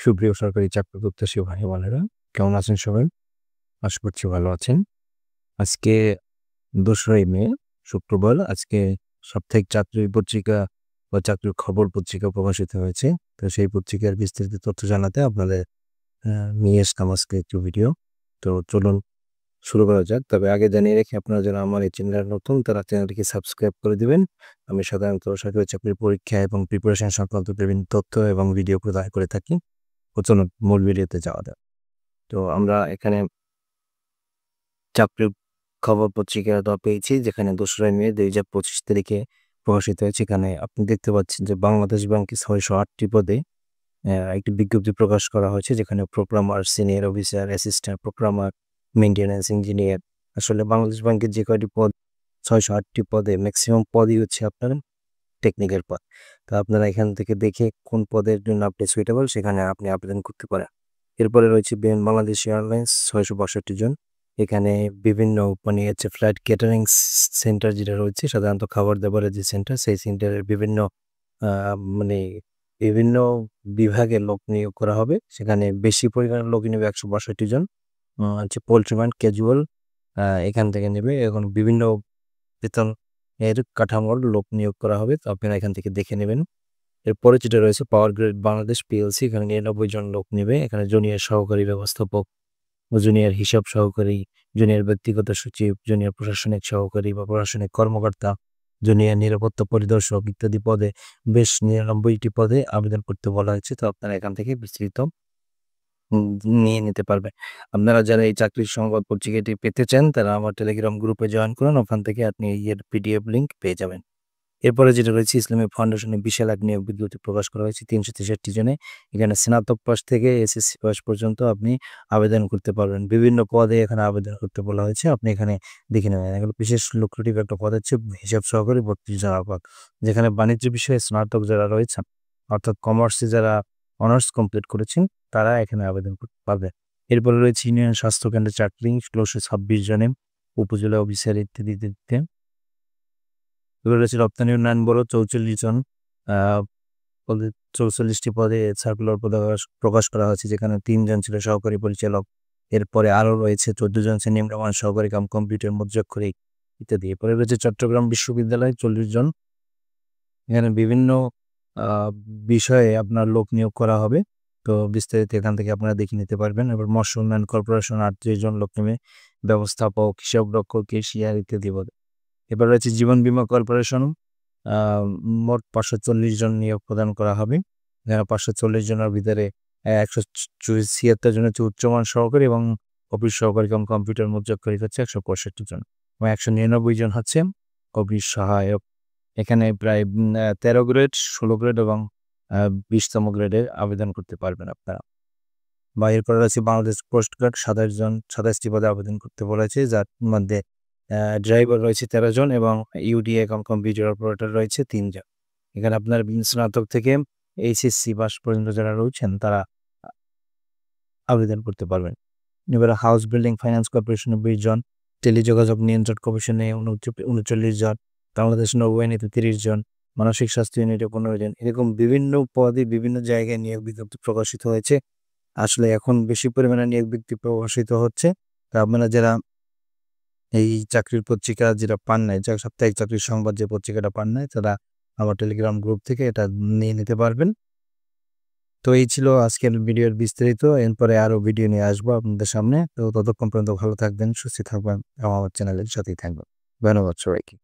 সুপ্রিয় সরকারি চাকরি প্রত্যাশী ভাই বোনেরা, কেমন আছেন সবাই? আশা করছি ভালো আছেন। আজকে ২রা মে শুক্রবার। আজকে সাপ্তাহিক চাকরি পত্রিকা বা চাকরির খবর পত্রিকা প্রকাশিত হয়েছে। তো সেই পত্রিকার বিস্তারিত তথ্য জানাতে আপনাদের নিয়ে আসলাম আজকে একটু ভিডিও। তো চলুন শুরু করা যাক। তবে আগে জানিয়ে রাখি, আপনারা যারা আমার এই চ্যানেলে নতুন তারা চ্যানেলটিকে সাবস্ক্রাইব করে দিবেন। আমি সাধারণত সরকারি চাকরির পরীক্ষা এবং প্রিপারেশন সংক্রান্ত বিভিন্ন তথ্য এবং ভিডিও প্রদান করে থাকি। চলুন মূল ভিডিওতে যাওয়া যাক। তো আমরা এখানে চাকরির খবর পত্রিকাটা পেয়েছি, যেখানে ২রা মে ২০২৫ তারিখে প্রকাশিত হয়েছে। এখানে আপনি দেখতে পাচ্ছেন যে বাংলাদেশ ব্যাংকে ৬০৮টি পদে একটি বিজ্ঞপ্তি প্রকাশ করা হয়েছে, যেখানে programmer, senior officer, assistant programmer, maintenance engineer. আসলে বাংলাদেশ ব্যাংকের যে কয়টি পদ ৬০৮টি পদে ম্যাক্সিমাম পদই হচ্ছে আপনার টেকনিক্যাল পদ। তো আপনারা এখান থেকে দেখে কোন পদের জন্য আপনি সুইটেবল সেখানে আপনি আবেদন করতে পারেন। এরপরে রয়েছে বাংলাদেশ এয়ারলাইন্স ৬৬২ জন। এখানে বিভিন্ন ফ্লাইট ক্যাটারিং সেন্টার যেটা রয়েছে, সাধারণত খাবার দাবারের যে সেন্টার, সেই সেন্টারের বিভিন্ন মানে বিভিন্ন বিভাগে লোক নিয়োগ করা হবে। সেখানে বেশি পরিমাণে লোক নেবে ১৬২ জন। পোল্ট্রিম্যান, ক্যাজুয়াল এখান থেকে নেবে। এখন বিভিন্ন বেতন এর কাঠামোর লোক নিয়োগ করা হবে। তো আপনারা এখান থেকে দেখে নেবেন। এরপরে যেটা রয়েছে পাওয়ার গ্রিড বাংলাদেশ পিএলসি, এখানে ৯৯ জন লোক নেবে। এখানে জুনিয়র সহকারী ব্যবস্থাপক, জুনিয়র হিসাব সহকারী, জুনিয়র ব্যক্তিগত সচিব, জুনিয়র প্রশাসনিক সহকারী বা প্রশাসনিক কর্মকর্তা, জুনিয়র নিরাপত্তা পরিদর্শক ইত্যাদি পদে বেশ ৯৯টি পদে আবেদন করতে বলা হয়েছে। তো আপনারা এখান থেকে বিস্তৃত নিয়ে নিতে পারবেন। আপনারা যারা এই চাকরির সংবাদ পত্রিকাটি পেতে চান তারা আমার টেলিগ্রাম গ্রুপে জয়েন করুন। ওখান থেকে আপনি এর পিডিএফ লিঙ্ক পেয়ে যাবেন। এরপরে যেটা রয়েছে ইসলামী ফাউন্ডেশনে বিশাল এক নিয়োগ বিজ্ঞপ্তি প্রকাশ করা হয়েছে ৩৬৩ জনে। এখানে স্নাতক পাস থেকে এসএসসি পাস পর্যন্ত আপনি আবেদন করতে পারবেন। বিভিন্ন পদে এখানে আবেদন করতে বলা হয়েছে। আপনি এখানে দেখে নেবেন। এগুলো বিশেষ লুক্রেটিভ একটা পদ হচ্ছে হিসাব সহকারী ৩২ জন পদ। যেখানে বাণিজ্য বিষয়ে স্নাতক যারা রয়েছেন, অর্থাৎ কমার্সে যারা অনার্স কমপ্লিট করেছেন, তারা এখানে আবেদন করতে পারবে। এরপরে রয়েছে ইউনিয়ন স্বাস্থ্যকেন্দ্রে চাকরি ১৬২৬ জনে, উপজেলা অফিসার ইত্যাদিতে। এবার রয়েছে রপ্তানি উন্নয়ন ব্যুরো ৪৪ জন, ৪৪টি পদে সার্কুলার প্রকাশ করা হয়েছে, যেখানে ৩ জন ছিল সহকারী পরিচালক। এরপরে আরও রয়েছে ১৪ জন নিম্নমান সহকারী কাম কম্পিউটার মুদ্রাক্ষরিক ইত্যাদি। এরপরে রয়েছে চট্টগ্রাম বিশ্ববিদ্যালয় ৪০ জন। এখানে বিভিন্ন বিষয়ে আপনার লোক নিয়োগ করা হবে। তো বিস্তারিত এখান থেকে আপনারা দেখে নিতে পারবেন। এবার মৎস্য উন্নয়ন কর্পোরেশন ৩৮ জন লোক নেবে, ব্যবস্থাপক, হিসাবরক্ষক, কেশিয়ার ইত্যাদি পদে। এবার রয়েছে জীবন বীমা কর্পোরেশন, মোট ৫৪০ জন নিয়োগ প্রদান করা হবে। ৫৪০ জনের ভিতরে ১৭৬ জন হচ্ছে উচ্চমান সহকারী এবং অফিস সহকারী এবং কম্পিউটার মুদ্রাক্ষরিক হচ্ছে ১৬৫ জন এবং ১৯৯ জন হচ্ছে অফিস সহায়ক। এখানে প্রায় ১৩ গ্রেড, ১৬ গ্রেড এবং ২০তম গ্রেডের আবেদন করতে পারবেন আপনারা। বা এরপরে রয়েছে বাংলাদেশ কোস্ট গার্ড ২৭টি পদে আবেদন করতে বলেছে, যার মধ্যে ড্রাইভার রয়েছে ১৩ জন এবং ইউডিএ এবং কম্পিউটার অপারেটর রয়েছে ৩ জন। এখানে আপনার স্নাতক থেকে এইচএসসি পাস পর্যন্ত যারা রয়েছেন তারা আবেদন করতে পারবেন। এবারে হাউস বিল্ডিং ফাইন্যান্স কর্পোরেশনে ২০ জন, টেলিযোগাযোগ নিয়ন্ত্রণ কমিশনে ৩৯ জন, বাংলাদেশ নৌবাহিনীতে ৩০ জন, মানসিক স্বাস্থ্য ইউনিটে ১৫ জন। এরকম বিভিন্ন পদে বিভিন্ন জায়গায় নিয়োগ বিজ্ঞপ্তি প্রকাশিত হয়েছে। আসলে এখন বেশি পরিমাণে নিয়োগ বিজ্ঞপ্তি প্রকাশিত হচ্ছে। তা আপনারা যারা এই চাকরির পত্রিকা যেটা পান নাই, সাপ্তাহিক চাকরির সংবাদ যে পত্রিকাটা পান নাই, তারা আমার টেলিগ্রাম গ্রুপ থেকে এটা নিয়ে নিতে পারবেন। তো এই ছিল আজকের ভিডিওর বিস্তারিত। এরপরে আরও ভিডিও নিয়ে আসবো আপনাদের সামনে। তো ততক্ষণ পর্যন্ত ভালো থাকবেন, সুস্থ থাকবেন এবং আমার চ্যানেলের সাথেই থাকবেন। ধন্যবাদ সবাইকে।